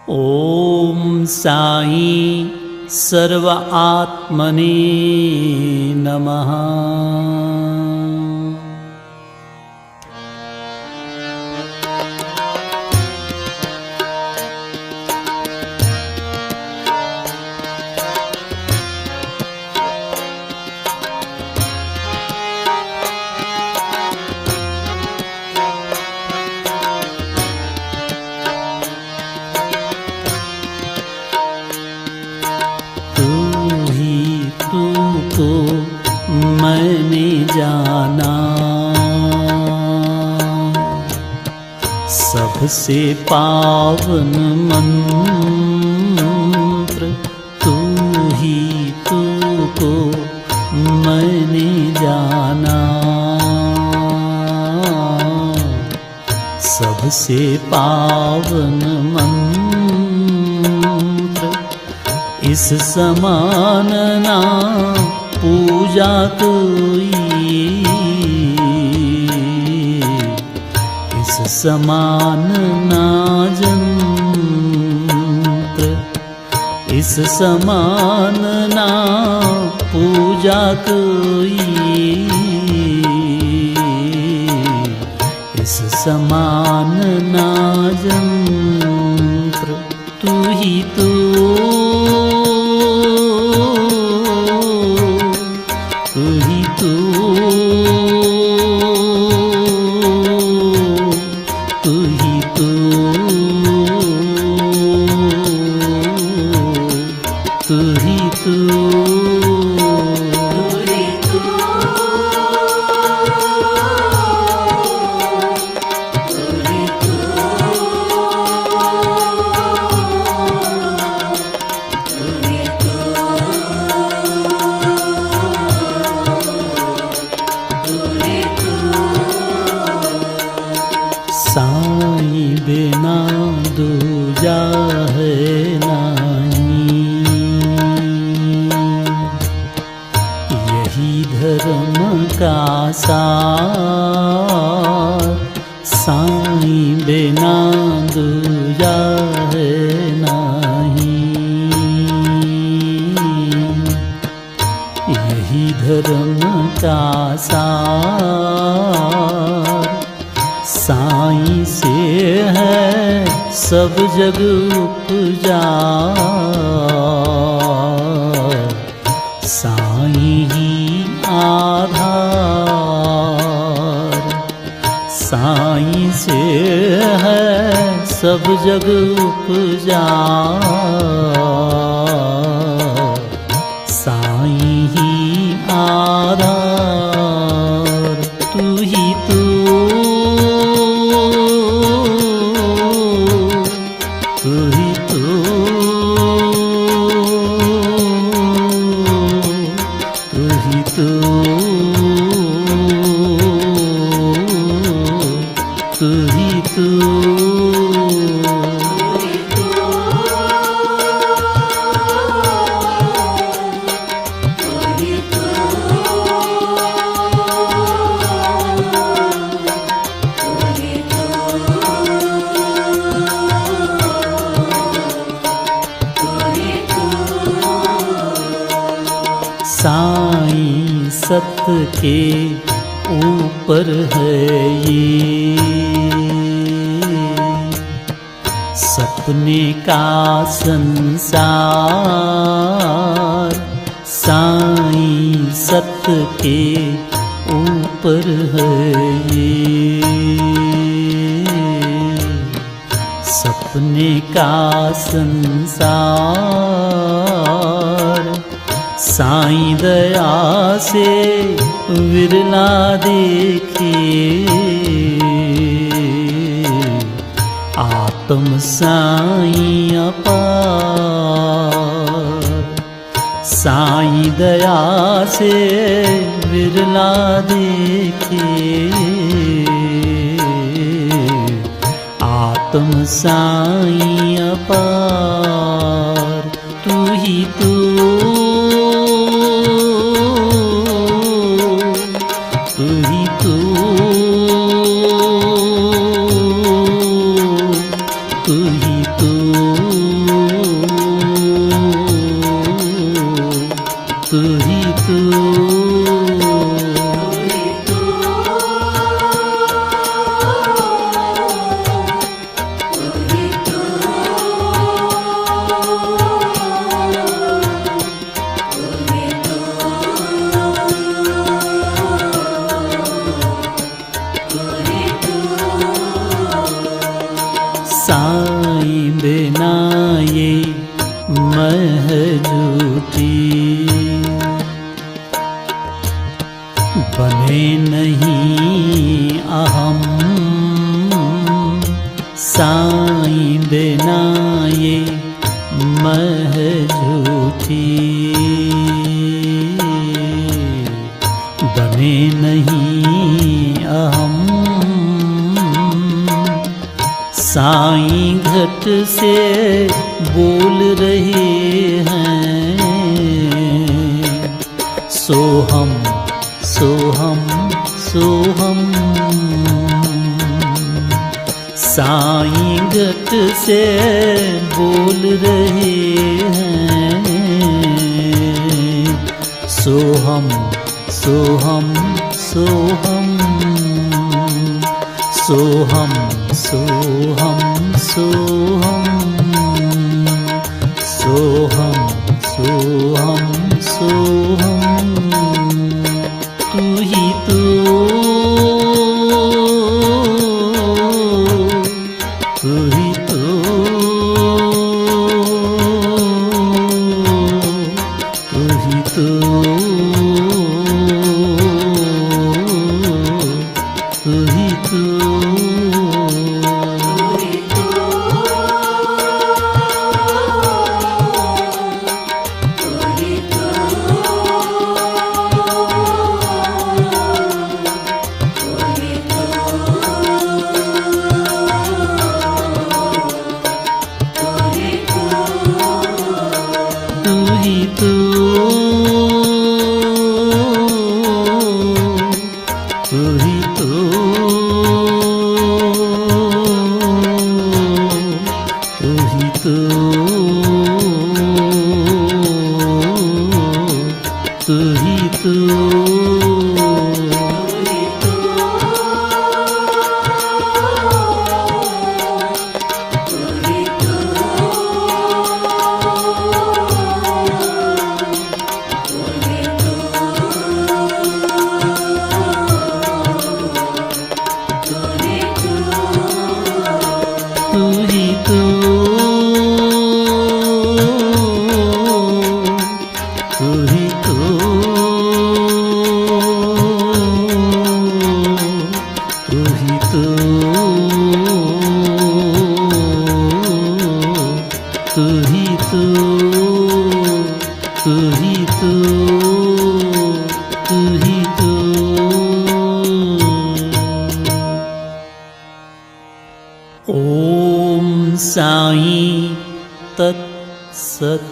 ॐ साई सर्व आत्मने नमः। तो मैंने जाना सबसे पावन मंत्र, तू ही तू को मैंने जाना सबसे पावन मंत्र। इस समान ना पूजा कोई, इस समान ना जंत्र, इस समान ना पूजा कोई, इस समान ना जंत्र। तू ही तू, तू ही तू, तू ही तू, तू ही तू, साई बिना दूजा है नहीं, यही धर्म का सार। साई बिना दूजा है नहीं, यही धर्म का सार। साई से है सब जग उपजा, साई ही आधार। साई से है सब जग उपजा, साई ही आधार। तू ही तू, तू ही तू, तू ही तू, तू ही तू। साई सत्य के ऊपर है ये, सपने का संसार। साई सत्य के ऊपर है ये, सपने का संसार। साईं दया से विरला देखे, आत्म साईं अपार। साईं दया से विरला देखे, आत्म साईं अपार। तू ही तू, तू ही तू, तू ही तू। देना ये मह झूठी। बने नहीं अहम साईं देना ये मह झूठी। बने नहीं अहम साईं घट से बोल रहे हैं। सोहम सोहम सोहम साईं घट से बोल रहे हैं। सोहम सोहम सोहम सोहम सोहम सोहम सोहम सोहम सोहम। तू ही तो तू ही तो तू ही तो तू ही तो ओम साईं तत्सत।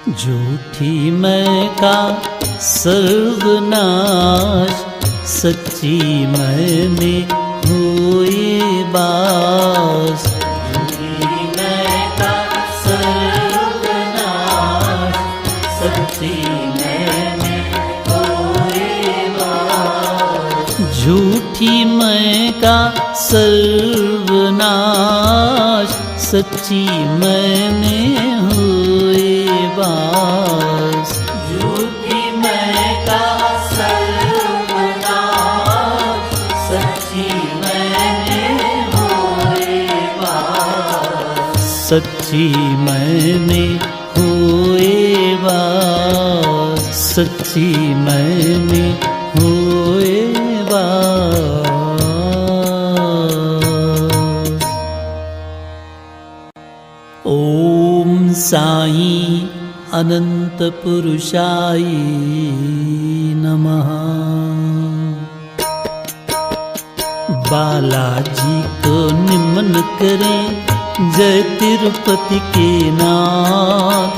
झूठी मैं का सर्वनाश सच्ची मैं में हुए बास। झूठी मैं का सर्वनाश सच्ची मैं में हुए बास। झूठी मैं का सर्वनाश सच्ची मैं में हुए बास। झूठी मैं का सर्वनाश सच्ची मैं में हुए बास। सच्ची मैं में हुए बास। सच्ची मैं में हुए बास। ओम साईं अनंत पुरुषाय नमः। बालाजी को निमन करें जय तिरुपति के नाथ।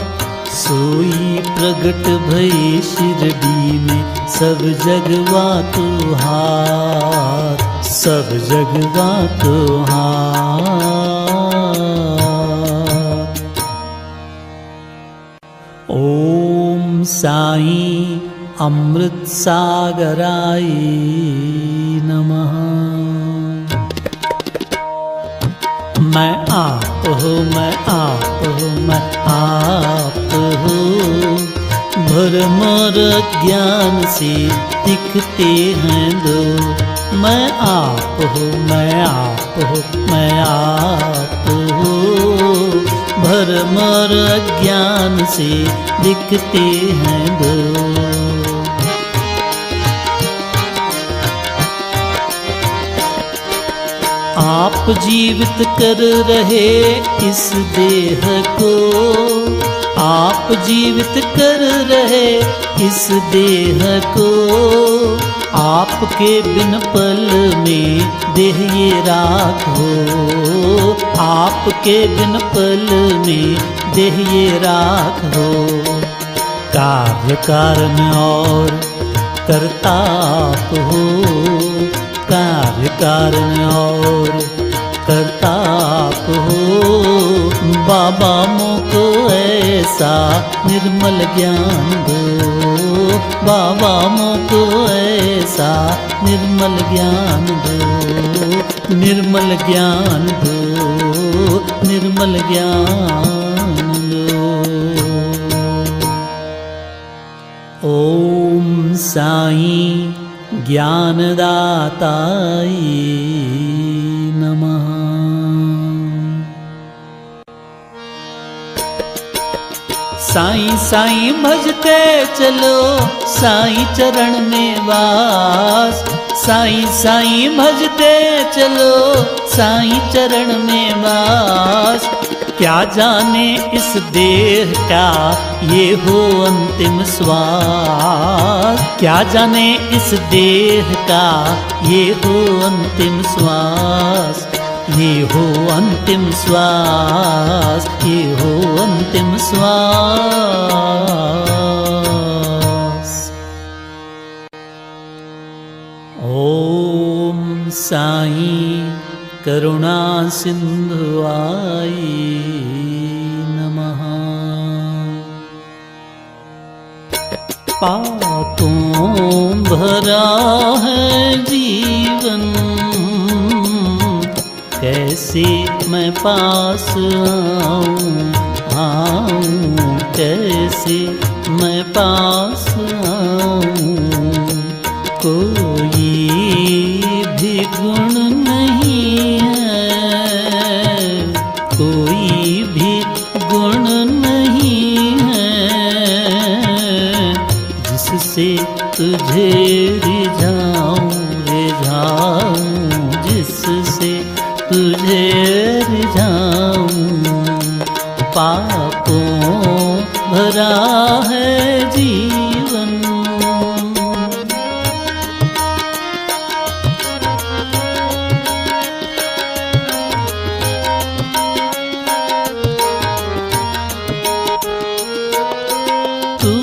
सोई प्रगट भई शिरडी में सब जगवा तो हाथ। सब जगवा तो हाथ। ओम साईं अमृत सागराय नमः। मैं आप हो मैं आप हो मैं आप हो। भरम और ज्ञान से दिखते हैं दो। मैं आप हूँ, मैं आप हूँ, मैं आप हूँ। भरम और अज्ञान से दिखते हैं दो। आप जीवित कर रहे इस देह को, आप जीवित कर रहे इस देह को। आपके बिन पल में देह ये राख हो, आपके बिन पल में देह ये राख हो। कार्य कारण और कर्ता आप हो, कार्य कारण और कर्ता आप हो। बाबा मुझको ऐसा निर्मल ज्ञान दो, बाबा मुझको ऐसा निर्मल ज्ञान दो, निर्मल ज्ञान दो, निर्मल ज्ञान दो। ओम साईं ज्ञानदाताय नमः। साईं साईं भजते चलो साईं चरण में वास, साईं साईं भजते चलो साईं चरण में वास। क्या जाने इस देह का ये हो अंतिम श्वास, क्या जाने इस देह का ये हो अंतिम श्वास, ये हो अंतिम श्वास, ये हो अंतिम श्वास। ओम साईं करुणा सिंधुआय नमः। पापों भरा है जीवन, कैसे मैं पास आऊं, कैसे मैं पास आऊं। कोई भी गुण नहीं है, कोई भी गुण नहीं है, जिससे तुझे रिझाऊं, रिझाऊं, जिससे तुझे रिझाऊं। पापों भरा है जीवन, तू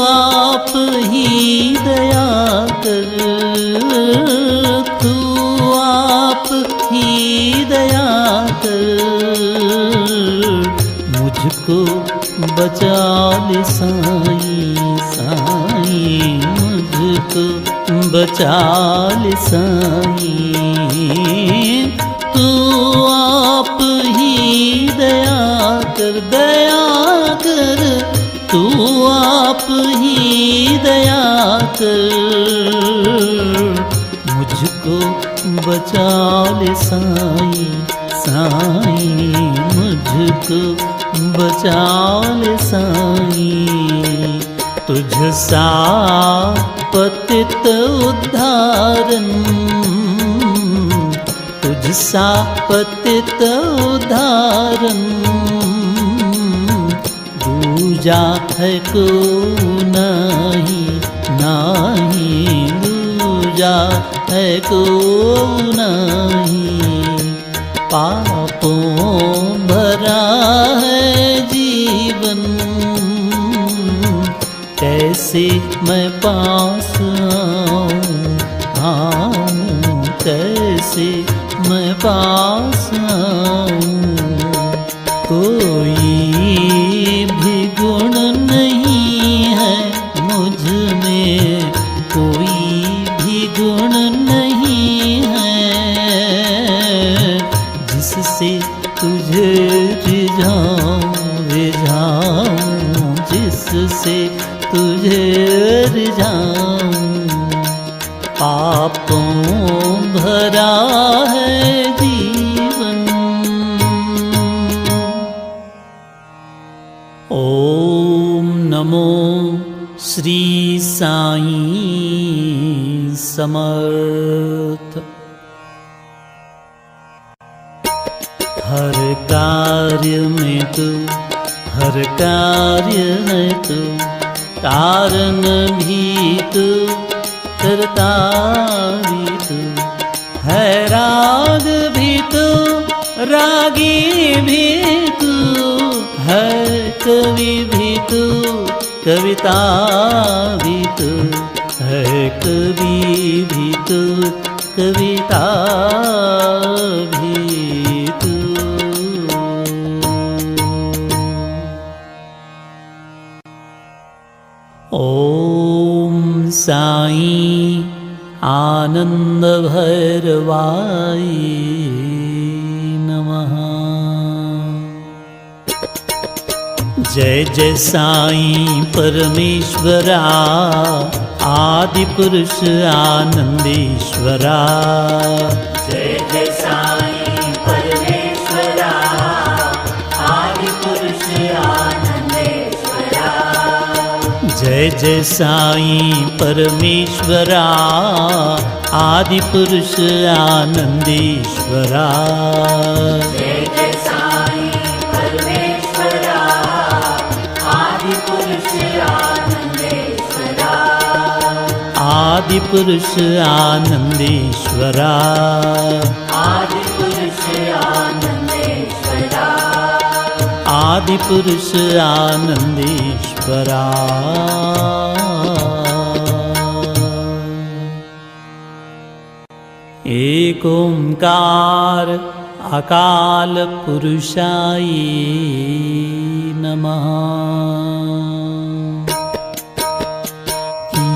आप ही दया कर, तू आप ही दया कर। मुझको बचा ले साईं, साईं मुझको बचा ले साईं। तू आप ही दया कर, दया कर, तू आप ही दया कर। मुझको बचा ले साईं, साईं मुझको बचा ले साईं। तुझ सा पतित उद्धारन, तुझ सा पतित उद्धारन। दूजा है को नहीं, नहीं दूजा है को नहीं। पापों भरा है जीवन, कैसे मैं पास आऊं, कैसे मैं पास आऊं। कोई भी गुण नहीं है मुझ में, कोई भी गुण नहीं है, जिससे तुझे रिझाऊं, रिझाऊं, जिससे तुझे रिझाऊं। पापों साईं समर्थ। हर कार्य में तू, हर कार्य है तू, कारण भी तू, करता भी तू, है राग भी तू, रागी भी तू, है कवि भी तू, कविता भी तू, है कवि भी तू, कविता भी तू। ओम साईं आनंद भैरवाय नमः। जय जय साईं परमेश्वरा, आदि पुरुष आनंदेश्वरा। जय जय साईं परमेश्वरा, आदि पुरुष आनंदेश्वरा। जय जय साईं परमेश्वरा, आदि पुरुष आनंदेश्वरा। जय जय साईं परमेश्वरा, आदि पुरुष आनंदेश्वरा। आदि पुरुष आनंदेश्वरा। आदि पुरुष आनंदेश्वरा। आदि पुरुष आनंदेश्वरा। एक ओंकार अकाल पुरुषाय नमः।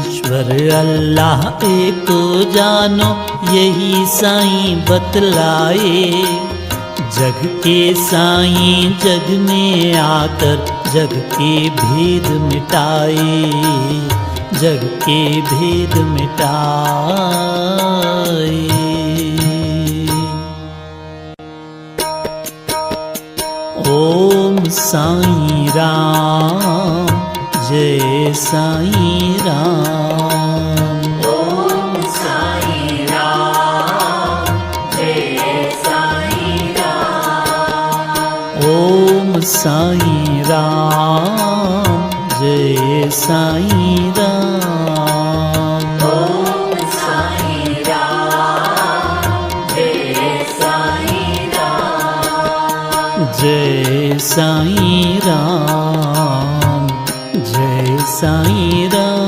ईश्वर अल्लाह एक जानो, यही साईं बतलाए। जग के साईं जग में आकर जग के भेद मिटाए, जग के भेद मिटाए। ओम साईं राम, जय साईं राम। ओम साईं राम, जय साईं राम। ओम साईं राम, जय साईं राम। ओम साईं राम, जय साईं राम। जय साईं राम, जय साईं राम।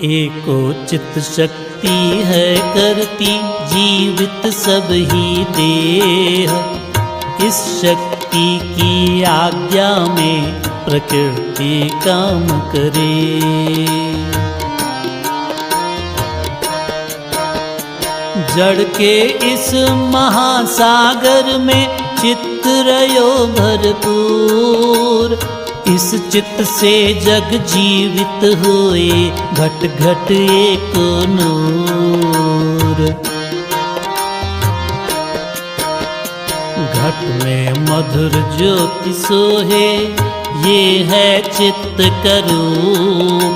एको चित शक्ति है करती जीवित सब ही देह। इस शक्ति की आज्ञा में प्रकृति काम करे। जड़ के इस महासागर में चित्त रयो भरपूर। इस चित्त से जग जीवित होए, घट घट एक नूर। घट में मधुर ज्योति सोहे, ये है चित्त करूप।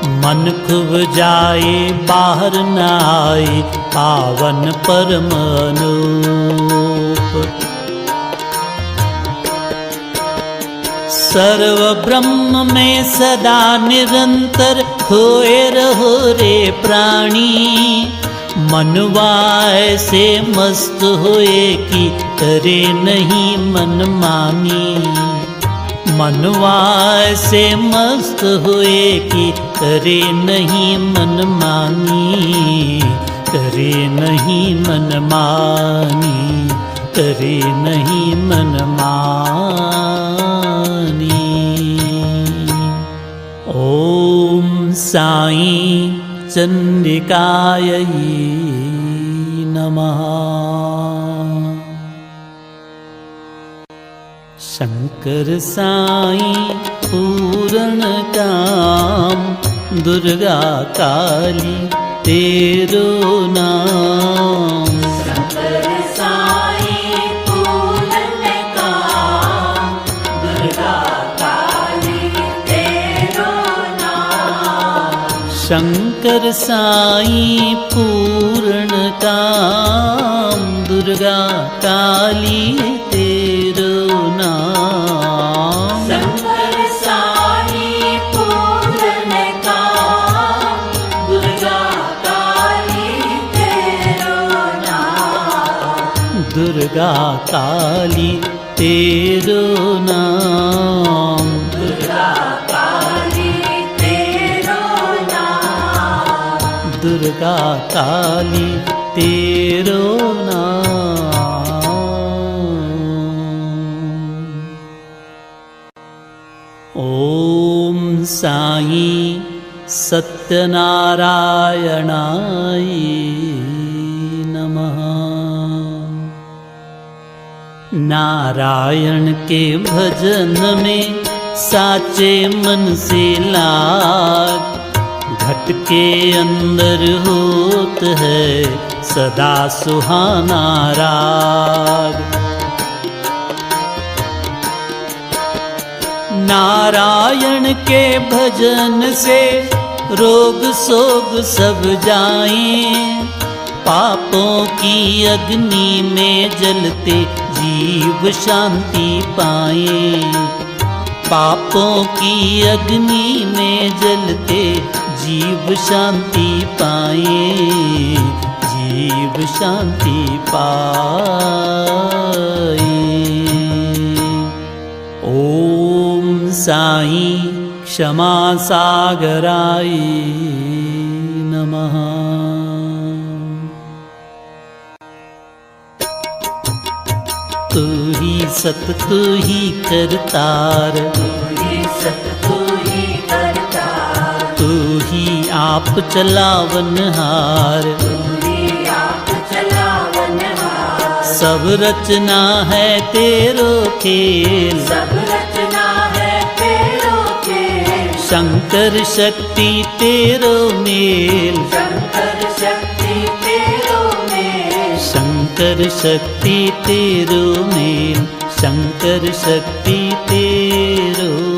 मन खुब जाए बाहर न आए, पावन परम अनूप। सर्व ब्रह्म में सदा निरंतर खोए रहो रे प्राणी। मनवा ऐसे मस्त होए कि करे नहीं मनमानी। मनवा ऐसे मस्त हुए कि करे नहीं मनमानी। करे नहीं मनमानी, करे नहीं मनमानी। ओम साईं चंडिकाय नमः। शंकर साईं पूर्ण काम, दुर्गा काली तेरो नाम। शंकर साईं पूर्ण काम, दुर्गा साईं पूर्ण काम, दुर्गा काली तेरो नाम। शंकर साईं पूर्ण काम, दुर्गा काली तेरो नाम। दुर्गा काली तेरो नाम। दुर्गा काली तेरो नाम। दुर्गा काली तेरो नाम। ओम साईं सत्यनारायणाय नमः। नारायण के भजन में साचे मन से लाग, घट के अंदर होत है सदा सुहाना राग। नारायण के भजन से रोग सोग सब जाएं, पापों की अग्नि में जलते जीव शांति पाए। पापों की अग्नि में जलते जीव शांति पाए। जीव शांति पाए। ओम साईं क्षमा सागराय नमः। तू ही सत तू ही करतार, तू ही सत तू ही करतार। तू ही आप चलावनहार। तू ही आप चलावनहार। सब रचना है तेरो खेल, सब रचना है तेरो खेल। शंकर शक्ति तेरो मेल। शंकर शक्ति तेरो मेल। शंकर शक्ति तेरो मेल। शंकर शक्ति तेरो